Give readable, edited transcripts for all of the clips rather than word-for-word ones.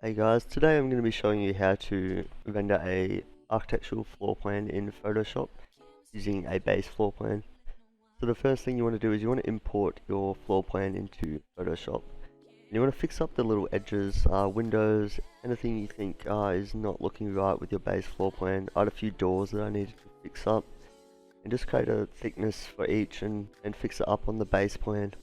Hey guys, today I'm going to be showing you how to render a architectural floor plan in Photoshop using a base floor plan. So the first thing you want to do is you want to import your floor plan into Photoshop. And you want to fix up the little edges, windows, anything you think is not looking right with your base floor plan. I had a few doors that I needed to fix up, and just create a thickness for each and fix it up on the base plan.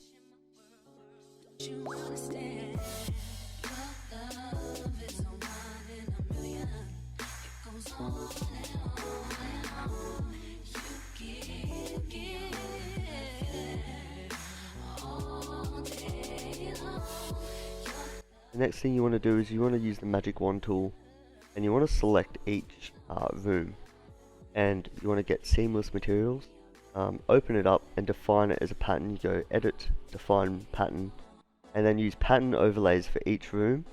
The next thing you want to do is you want to use the magic wand tool, and you want to select each room, and you want to get seamless materials, open it up and define it as a pattern. You go edit, define pattern, and then use pattern overlays for each room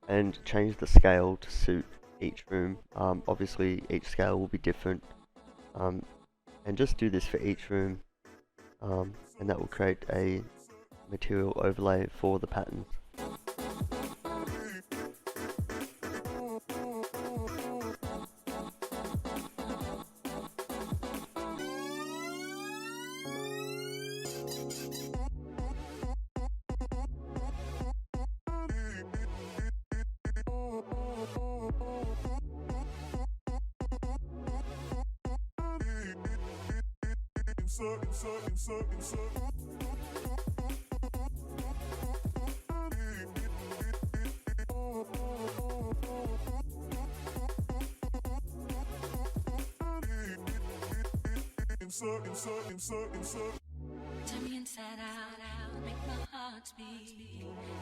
and change the scale to suit each room. Obviously each scale will be different, and just do this for each room, and that will create a material overlay for the patterns. Turn me inside out, make my heart speak.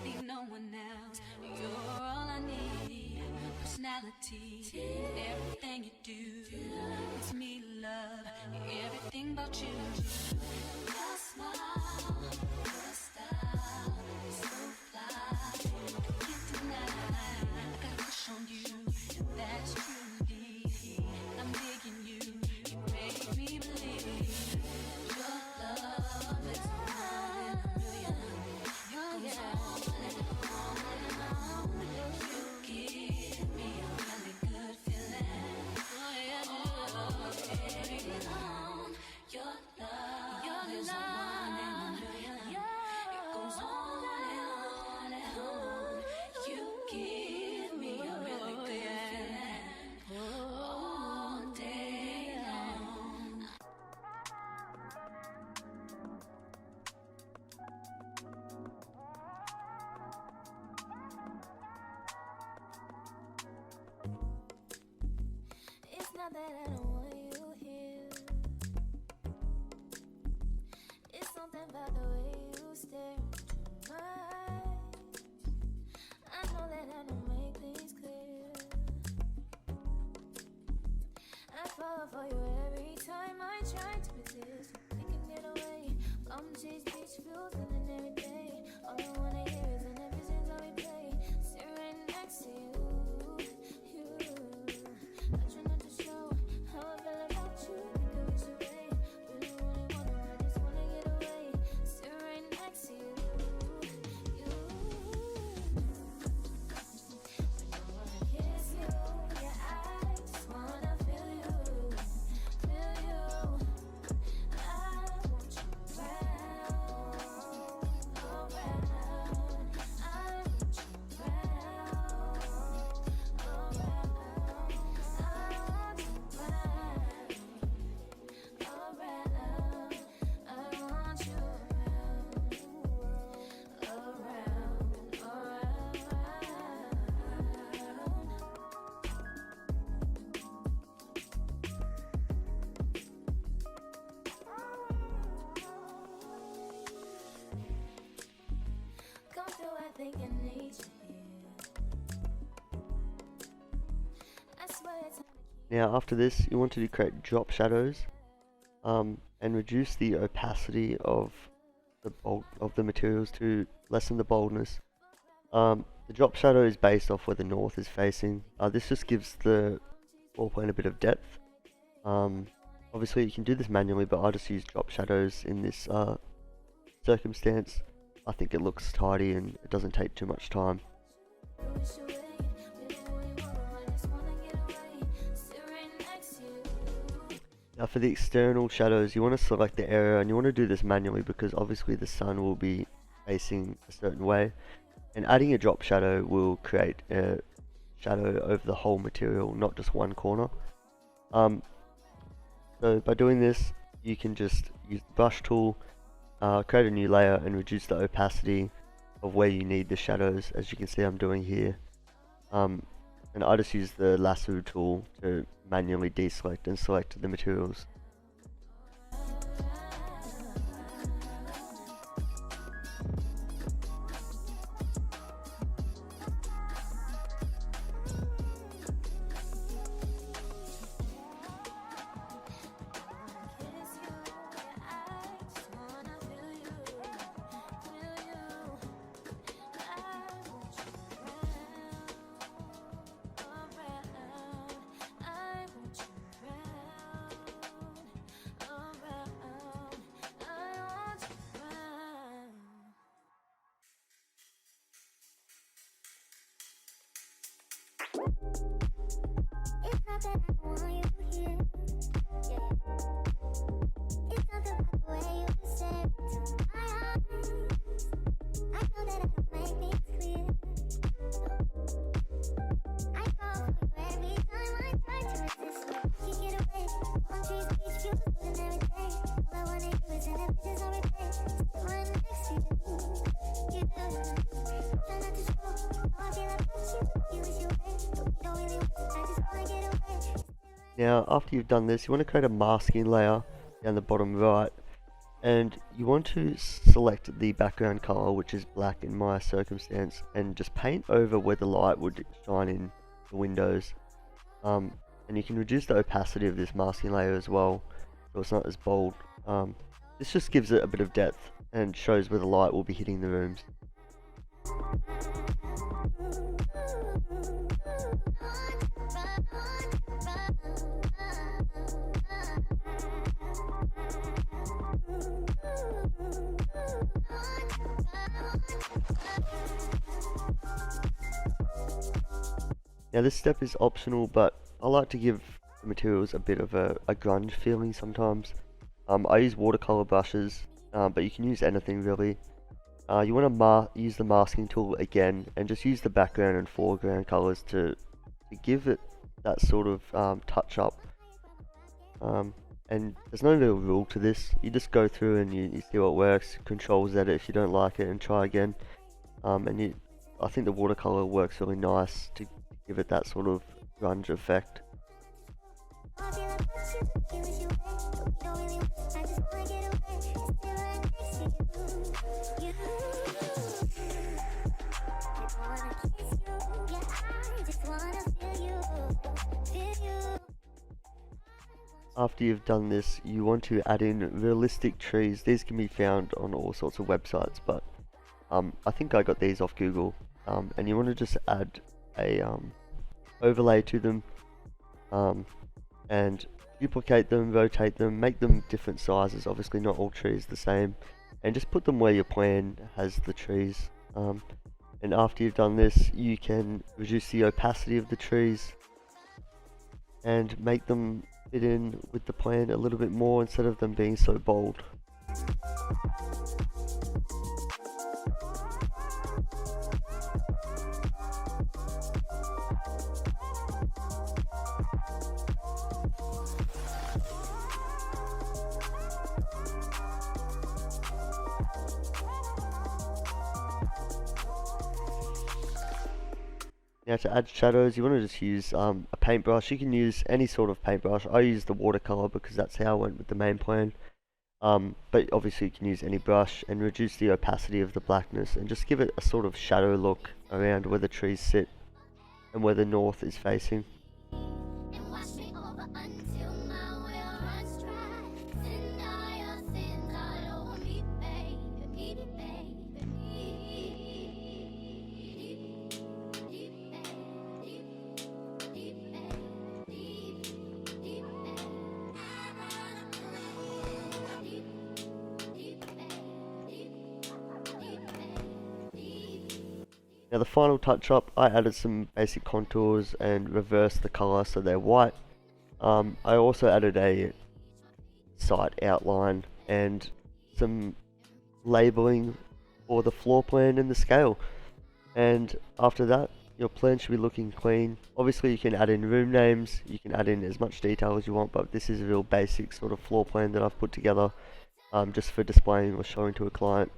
Need no one else, you're all I need. Personality, everything you do, it's me love, everything about you. Your smile, your style, so fly, can't deny. I got a crush on you, that's truly. I'm digging you, you make me believe. Not that I don't want you here. It's something about the way you stare into my eyes. I know that I don't make things clear. I fall for you every time I try to resist. We can get away, come chase beach views and then every day. All I wanna hear is an episode that we play. Sit right next to you. Now after this you want to create drop shadows, and reduce the opacity of the materials to lessen the boldness. The drop shadow is based off where the north is facing. This just gives the floor plan a bit of depth. Obviously you can do this manually, but I just use drop shadows in this circumstance. I think it looks tidy and it doesn't take too much time. Now for the external shadows, you want to select the area, and you want to do this manually because obviously the sun will be facing a certain way, and adding a drop shadow will create a shadow over the whole material, not just one corner. So by doing this, you can just use the brush tool, create a new layer and reduce the opacity of where you need the shadows, as you can see I'm doing here. And I just use the lasso tool to manually deselect and select the materials. It's not that I want you here, yeah. It's not the way you say to my eyes. I know that I can make things clear. I fall for you every time I try to resist. You get away, palm trees, beach views, and every day. All I wanna do is send the pictures on replay. Still right next to you, you do. Try not to show how I feel about you. You wish you were, but we don't really want. I just wanna get away. Now after you've done this, you want to create a masking layer down the bottom right, and you want to select the background color, which is black in my circumstance, and just paint over where the light would shine in the windows. And you can reduce the opacity of this masking layer as well, so it's not as bold. This just gives it a bit of depth and shows where the light will be hitting the rooms. Now this step is optional, but I like to give the materials a bit of a grunge feeling sometimes. I use watercolor brushes, but you can use anything really. You want to use the masking tool again, and just use the background and foreground colors to give it that sort of touch up. And there's no real rule to this. You just go through and you see what works, Control Z it if you don't like it, and try again. I think the watercolor works really nice to give it that sort of grunge effect. After you've done this, you want to add in realistic trees. These can be found on all sorts of websites, but I think I got these off Google. And you want to just add a overlay to them, and duplicate them, rotate them, make them different sizes. Obviously not all trees the same, and just put them where your plan has the trees. And after you've done this, you can reduce the opacity of the trees and make them fit in with the plan a little bit more instead of them being so bold. Now to add shadows, you want to just use a paintbrush. You can use any sort of paintbrush. I use the watercolor because that's how I went with the main plan. But obviously you can use any brush and reduce the opacity of the blackness and just give it a sort of shadow look around where the trees sit and where the north is facing. Now the final touch up, I added some basic contours and reversed the color so they're white. I also added a site outline and some labeling for the floor plan and the scale. And after that, your plan should be looking clean. Obviously you can add in room names, you can add in as much detail as you want, but this is a real basic sort of floor plan that I've put together just for displaying or showing to a client.